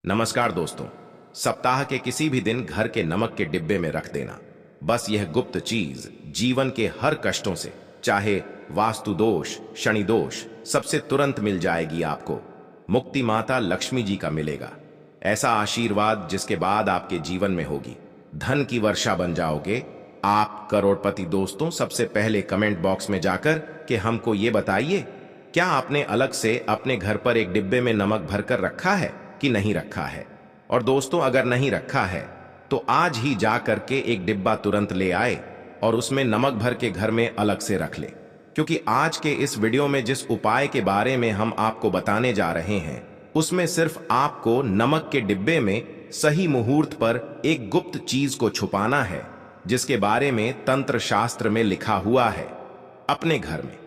नमस्कार दोस्तों। सप्ताह के किसी भी दिन घर के नमक के डिब्बे में रख देना, बस यह गुप्त चीज जीवन के हर कष्टों से, चाहे वास्तु दोष, शनि दोष, सबसे तुरंत मिल जाएगी। आपको मुक्ति माता लक्ष्मी जी का मिलेगा। ऐसा आशीर्वाद जिसके बाद आपके जीवन में होगी धन की वर्षा बन जाओगे आप करोड़पति। दोस्तों, सबसे पहले कमेंट बॉक्स में जाकर कि हमको ये बताइए, क्या आपने अलग से अपने घर पर एक डिब्बे में नमक भरकर रखा है कि नहीं रखा है? और दोस्तों, अगर नहीं रखा है तो आज ही जा करके एक डिब्बा तुरंत ले आए और उसमें नमक भर के घर में अलग से रख ले, क्योंकि आज के इस वीडियो में जिस उपाय के बारे में हम आपको बताने जा रहे हैं उसमें सिर्फ आपको नमक के डिब्बे में सही मुहूर्त पर एक गुप्त चीज को छुपाना है, जिसके बारे में तंत्र शास्त्र में लिखा हुआ है। अपने घर में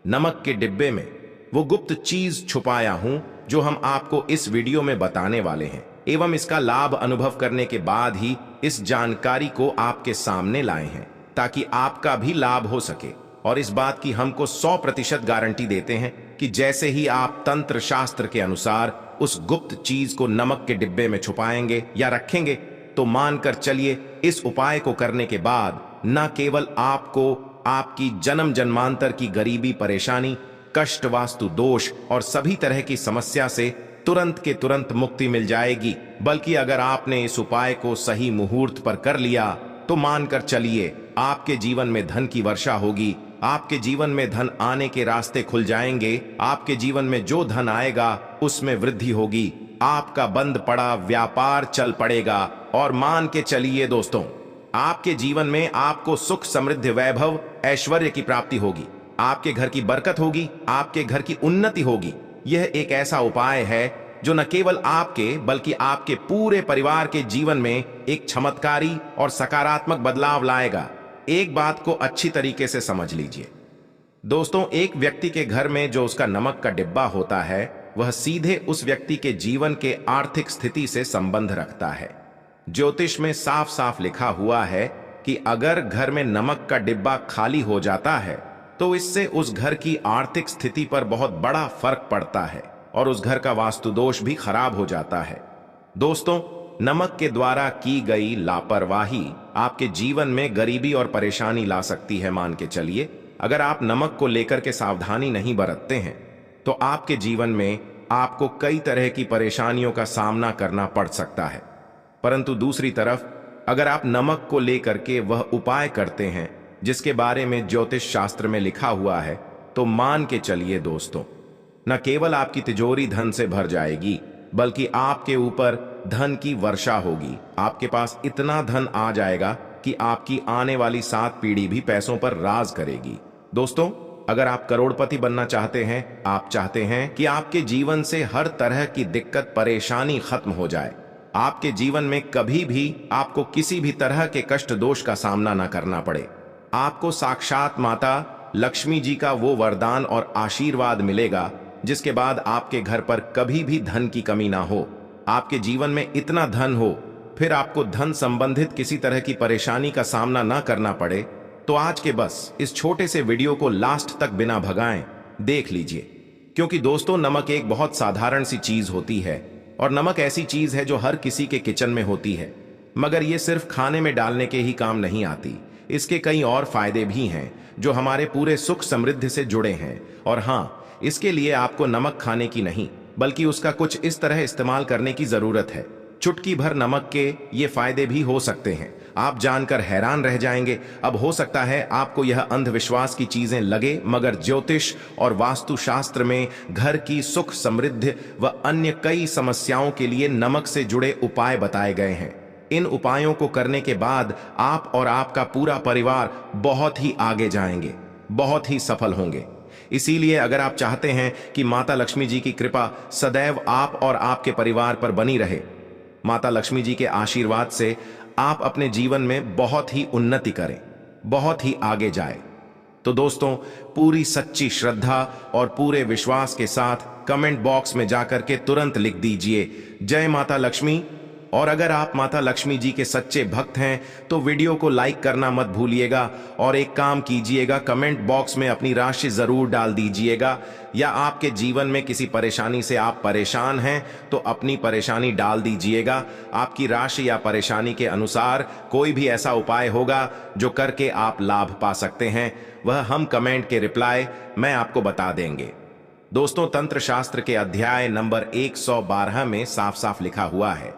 नमक के डिब्बे में वो गुप्त चीज छुपाया हूं जो हम आपको इस वीडियो में बताने वाले हैं, एवं इसका लाभ अनुभव करने के बाद ही इस जानकारी को आपके सामने लाए हैं ताकि आपका भी लाभ हो सके। और इस बात की हमको 100% गारंटी देते हैं कि जैसे ही आप तंत्र शास्त्र के अनुसार उस गुप्त चीज को नमक के डिब्बे में छुपाएंगे या रखेंगे तो मानकर चलिए, इस उपाय को करने के बाद न केवल आपको आपकी जन्म जन्मांतर की गरीबी, परेशानी, कष्ट, वास्तु दोष और सभी तरह की समस्या से तुरंत के तुरंत मुक्ति मिल जाएगी, बल्कि अगर आपने इस उपाय को सही मुहूर्त पर कर लिया तो मानकर चलिए आपके जीवन में धन की वर्षा होगी। आपके जीवन में धन आने के रास्ते खुल जाएंगे। आपके जीवन में जो धन आएगा उसमें वृद्धि होगी। आपका बंद पड़ा व्यापार चल पड़ेगा। और मान के चलिए दोस्तों, आपके जीवन में आपको सुख, समृद्धि, वैभव, ऐश्वर्य की प्राप्ति होगी। आपके घर की बरकत होगी, आपके घर की उन्नति होगी। यह एक ऐसा उपाय है जो न केवल आपके बल्कि आपके पूरे परिवार के जीवन में एक चमत्कारी और सकारात्मक बदलाव लाएगा। एक बात को अच्छी तरीके से समझ लीजिए दोस्तों, एक व्यक्ति के घर में जो उसका नमक का डिब्बा होता है वह सीधे उस व्यक्ति के जीवन के आर्थिक स्थिति से संबंध रखता है। ज्योतिष में साफ साफ लिखा हुआ है कि अगर घर में नमक का डिब्बा खाली हो जाता है तो इससे उस घर की आर्थिक स्थिति पर बहुत बड़ा फर्क पड़ता है और उस घर का वास्तु दोष भी खराब हो जाता है। दोस्तों, नमक के द्वारा की गई लापरवाही आपके जीवन में गरीबी और परेशानी ला सकती है। मान के चलिए, अगर आप नमक को लेकर के सावधानी नहीं बरतते हैं तो आपके जीवन में आपको कई तरह की परेशानियों का सामना करना पड़ सकता है। परंतु दूसरी तरफ, अगर आप नमक को लेकर के वह उपाय करते हैं जिसके बारे में ज्योतिष शास्त्र में लिखा हुआ है, तो मान के चलिए दोस्तों, न केवल आपकी तिजोरी धन से भर जाएगी बल्कि आपके ऊपर धन की वर्षा होगी। आपके पास इतना धन आ जाएगा कि आपकी आने वाली 7 पीढ़ी भी पैसों पर राज करेगी। दोस्तों, अगर आप करोड़पति बनना चाहते हैं, आप चाहते हैं कि आपके जीवन से हर तरह की दिक्कत, परेशानी खत्म हो जाए, आपके जीवन में कभी भी आपको किसी भी तरह के कष्ट दोष का सामना न करना पड़े, आपको साक्षात माता लक्ष्मी जी का वो वरदान और आशीर्वाद मिलेगा जिसके बाद आपके घर पर कभी भी धन की कमी ना हो, आपके जीवन में इतना धन हो, फिर आपको धन संबंधित किसी तरह की परेशानी का सामना ना करना पड़े, तो आज के बस इस छोटे से वीडियो को लास्ट तक बिना भगाएं देख लीजिए। क्योंकि दोस्तों, नमक एक बहुत साधारण सी चीज होती है और नमक ऐसी चीज है जो हर किसी के किचन में होती है, मगर ये सिर्फ खाने में डालने के ही काम नहीं आती। इसके कई और फायदे भी हैं जो हमारे पूरे सुख समृद्धि से जुड़े हैं। और हाँ, इसके लिए आपको नमक खाने की नहीं बल्कि उसका कुछ इस तरह इस्तेमाल करने की जरूरत है। चुटकी भर नमक के ये फायदे भी हो सकते हैं, आप जानकर हैरान रह जाएंगे। अब हो सकता है आपको यह अंधविश्वास की चीजें लगे, मगर ज्योतिष और वास्तु शास्त्र में घर की सुख, समृद्धि व अन्य कई समस्याओं के लिए नमक से जुड़े उपाय बताए गए हैं। इन उपायों को करने के बाद आप और आपका पूरा परिवार बहुत ही आगे जाएंगे, बहुत ही सफल होंगे। इसीलिए अगर आप चाहते हैं कि माता लक्ष्मी जी की कृपा सदैव आप और आपके परिवार पर बनी रहे, माता लक्ष्मी जी के आशीर्वाद से आप अपने जीवन में बहुत ही उन्नति करें, बहुत ही आगे जाए, तो दोस्तों, पूरी सच्ची श्रद्धा और पूरे विश्वास के साथ कमेंट बॉक्स में जाकर के तुरंत लिख दीजिए, जय माता लक्ष्मी, और अगर आप माता लक्ष्मी जी के सच्चे भक्त हैं तो वीडियो को लाइक करना मत भूलिएगा और एक काम कीजिएगा, कमेंट बॉक्स में अपनी राशि जरूर डाल दीजिएगा। या आपके जीवन में किसी परेशानी से आप परेशान हैं तो अपनी परेशानी डाल दीजिएगा। आपकी राशि या परेशानी के अनुसार कोई भी ऐसा उपाय होगा जो करके आप लाभ पा सकते हैं, वह हम कमेंट के रिप्लाई मैं आपको बता देंगे। दोस्तों, तंत्र शास्त्र के अध्याय नंबर 112 में साफ साफ लिखा हुआ है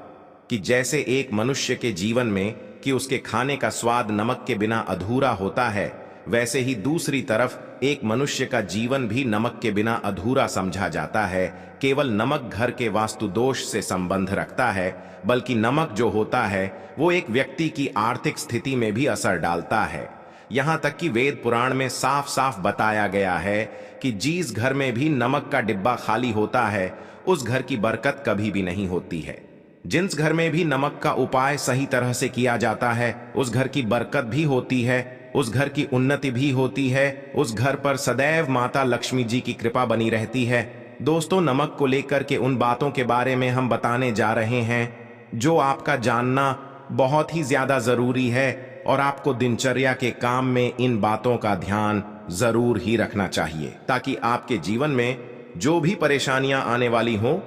कि जैसे एक मनुष्य के जीवन में कि उसके खाने का स्वाद नमक के बिना अधूरा होता है, वैसे ही दूसरी तरफ एक मनुष्य का जीवन भी नमक के बिना अधूरा समझा जाता है। केवल नमक घर के वास्तु दोष से संबंध रखता है, बल्कि नमक जो होता है वो एक व्यक्ति की आर्थिक स्थिति में भी असर डालता है। यहाँ तक कि वेद पुराण में साफ साफ बताया गया है कि जिस घर में भी नमक का डिब्बा खाली होता है उस घर की बरकत कभी भी नहीं होती है। जिस घर में भी नमक का उपाय सही तरह से किया जाता है उस घर की बरकत भी होती है, उस घर की उन्नति भी होती है, उस घर पर सदैव माता लक्ष्मी जी की कृपा बनी रहती है। दोस्तों, नमक को लेकर के उन बातों के बारे में हम बताने जा रहे हैं जो आपका जानना बहुत ही ज्यादा जरूरी है और आपको दिनचर्या के काम में इन बातों का ध्यान जरूर ही रखना चाहिए ताकि आपके जीवन में जो भी परेशानियां आने वाली हों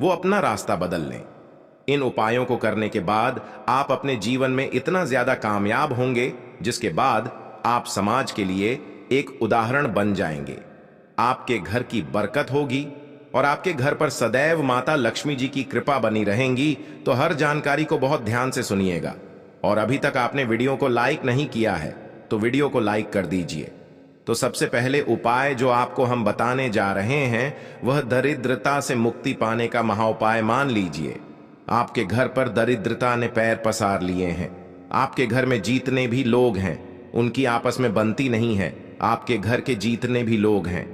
वो अपना रास्ता बदल लें। इन उपायों को करने के बाद आप अपने जीवन में इतना ज्यादा कामयाब होंगे जिसके बाद आप समाज के लिए एक उदाहरण बन जाएंगे। आपके घर की बरकत होगी और आपके घर पर सदैव माता लक्ष्मी जी की कृपा बनी रहेंगी। तो हर जानकारी को बहुत ध्यान से सुनिएगा और अभी तक आपने वीडियो को लाइक नहीं किया है तो वीडियो को लाइक कर दीजिए। तो सबसे पहले उपाय जो आपको हम बताने जा रहे हैं वह दरिद्रता से मुक्ति पाने का महाउपाय मान लीजिए। आपके घर पर दरिद्रता ने पैर पसार लिए हैं, आपके घर में जितने भी लोग हैं उनकी आपस में बनती नहीं है। आपके घर के जितने भी लोग हैं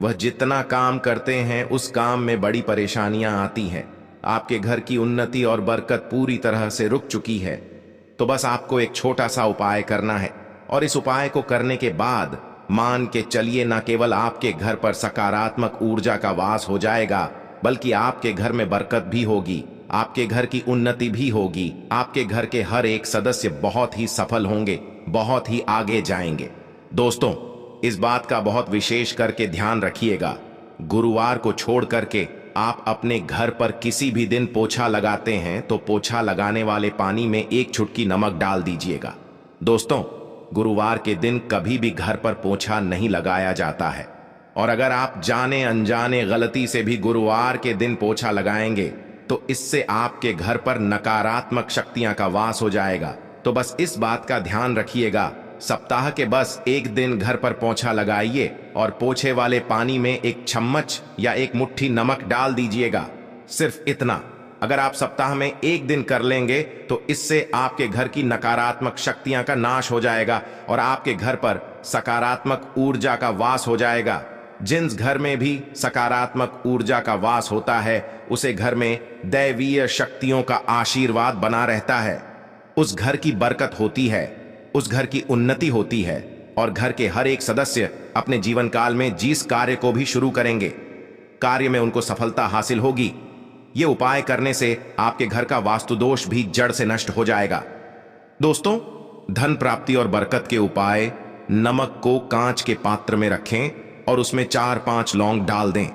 वह जितना काम करते हैं उस काम में बड़ी परेशानियां आती हैं। आपके घर की उन्नति और बरकत पूरी तरह से रुक चुकी है। तो बस आपको एक छोटा सा उपाय करना है और इस उपाय को करने के बाद मान के चलिए न केवल आपके घर पर सकारात्मक ऊर्जा का वास हो जाएगा बल्कि आपके घर में बरकत भी होगी, आपके घर की उन्नति भी होगी, आपके घर के हर एक सदस्य बहुत ही सफल होंगे, बहुत ही आगे जाएंगे। दोस्तों, इस बात का बहुत विशेष करके ध्यान रखिएगा, गुरुवार को छोड़ करके आप अपने घर पर किसी भी दिन पोछा लगाते हैं तो पोछा लगाने वाले पानी में एक चुटकी नमक डाल दीजिएगा। दोस्तों, गुरुवार के दिन कभी भी घर पर पोछा नहीं लगाया जाता है और अगर आप जाने अनजाने गलती से भी गुरुवार के दिन पोछा लगाएंगे तो इससे आपके घर पर नकारात्मक शक्तियां का वास हो जाएगा। तो बस इस बात का ध्यान रखिएगा, सप्ताह के बस एक दिन घर पर पोछा लगाइए और पोछे वाले पानी में एक चम्मच या एक मुट्ठी नमक डाल दीजिएगा। सिर्फ इतना अगर आप सप्ताह में एक दिन कर लेंगे तो इससे आपके घर की नकारात्मक शक्तियां का नाश हो जाएगा और आपके घर पर सकारात्मक ऊर्जा का वास हो जाएगा। जिस घर में भी सकारात्मक ऊर्जा का वास होता है उसे घर में दैवीय शक्तियों का आशीर्वाद बना रहता है, उस घर की बरकत होती है, उस घर की उन्नति होती है और घर के हर एक सदस्य अपने जीवन काल में जिस कार्य को भी शुरू करेंगे कार्य में उनको सफलता हासिल होगी। ये उपाय करने से आपके घर का वास्तु दोष भी जड़ से नष्ट हो जाएगा। दोस्तों, धन प्राप्ति और बरकत के उपाय, नमक को कांच के पात्र में रखें और उसमें 4-5 लौंग डाल दें।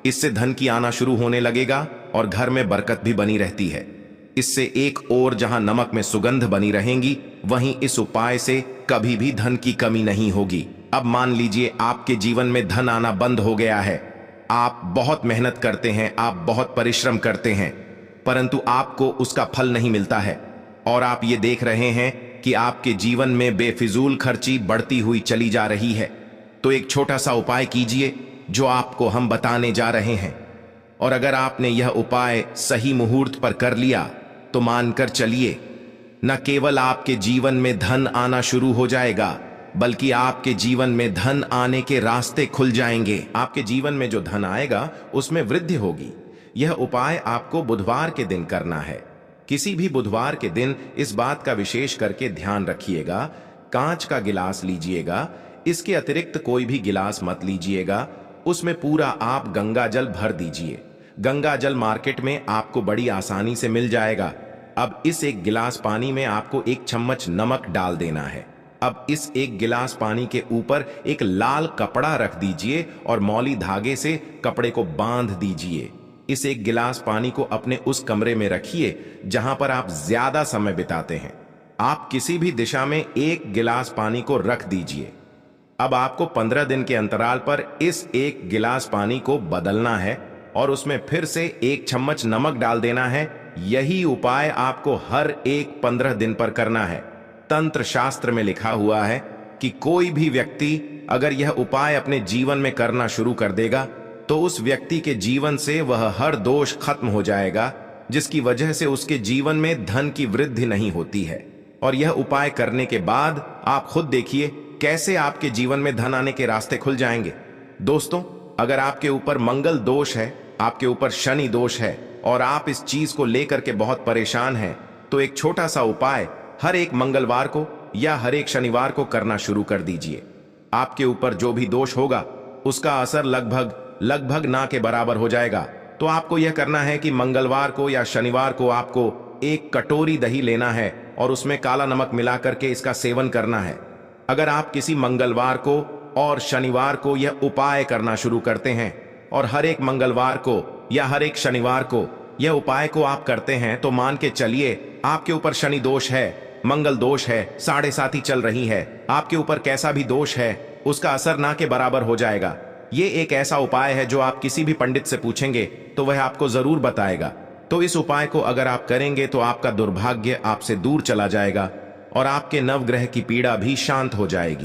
इससे धन की आना शुरू होने लगेगा और घर में बरकत भी बनी रहती है। इससे एक और जहां नमक में सुगंध बनी रहेंगी वहीं इस उपाय से कभी भी धन की कमी नहीं होगी। अब मान लीजिए आपके जीवन में धन आना बंद हो गया है, आप बहुत मेहनत करते हैं, आप बहुत परिश्रम करते हैं, परंतु आपको उसका फल नहीं मिलता है और आप ये देख रहे हैं कि आपके जीवन में बेफिजूल खर्ची बढ़ती हुई चली जा रही है। तो एक छोटा सा उपाय कीजिए जो आपको हम बताने जा रहे हैं और अगर आपने यह उपाय सही मुहूर्त पर कर लिया तो मानकर चलिए न केवल आपके जीवन में धन आना शुरू हो जाएगा बल्कि आपके जीवन में धन आने के रास्ते खुल जाएंगे। आपके जीवन में जो धन आएगा उसमें वृद्धि होगी। यह उपाय आपको बुधवार के दिन करना है। किसी भी बुधवार के दिन इस बात का विशेष करके ध्यान रखिएगा, कांच का गिलास लीजिएगा, इसके अतिरिक्त कोई भी गिलास मत लीजिएगा, उसमें पूरा आप गंगा जल भर दीजिए। गंगा जल मार्केट में आपको बड़ी आसानी से मिल जाएगा। अब इस एक गिलास पानी में आपको 1 चम्मच नमक डाल देना है। अब इस एक गिलास पानी के ऊपर एक लाल कपड़ा रख दीजिए और मौली धागे से कपड़े को बांध दीजिए। इस एक गिलास पानी को अपने उस कमरे में रखिए जहां पर आप ज्यादा समय बिताते हैं। आप किसी भी दिशा में 1 गिलास पानी को रख दीजिए। अब आपको 15 दिन के अंतराल पर इस 1 गिलास पानी को बदलना है और उसमें फिर से 1 चम्मच नमक डाल देना है। यही उपाय आपको हर एक 15 दिन पर करना है। तंत्र शास्त्र में लिखा हुआ है कि कोई भी व्यक्ति अगर यह उपाय अपने जीवन में करना शुरू कर देगा तो उस व्यक्ति के जीवन से वह हर दोष खत्म हो जाएगा, जिसकी वजह से उसके जीवन में धन की वृद्धि नहीं होती है। और यह उपाय करने के बाद आप खुद देखिए कैसे आपके जीवन में धन आने के रास्ते खुल जाएंगे। दोस्तों, अगर आपके ऊपर मंगल दोष है, आपके ऊपर शनि दोष है और आप इस चीज को लेकर के बहुत परेशान हैं, तो एक छोटा सा उपाय हर एक मंगलवार को या हर एक शनिवार को करना शुरू कर दीजिए। आपके ऊपर जो भी दोष होगा उसका असर लगभग ना के बराबर हो जाएगा। तो आपको यह करना है कि मंगलवार को या शनिवार को आपको 1 कटोरी दही लेना है और उसमें काला नमक मिला करके इसका सेवन करना है। अगर आप किसी मंगलवार को और शनिवार को यह उपाय करना शुरू करते हैं और हर एक मंगलवार को या हर एक शनिवार को यह उपाय को आप करते हैं, तो मान के चलिए आपके ऊपर शनि दोष है, मंगल दोष है, 7.5 चल रही है, आपके ऊपर कैसा भी दोष है उसका असर ना के बराबर हो जाएगा। ये एक ऐसा उपाय है जो आप किसी भी पंडित से पूछेंगे तो वह आपको जरूर बताएगा। तो इस उपाय को अगर आप करेंगे तो आपका दुर्भाग्य आपसे दूर चला जाएगा और आपके नवग्रह की पीड़ा भी शांत हो जाएगी।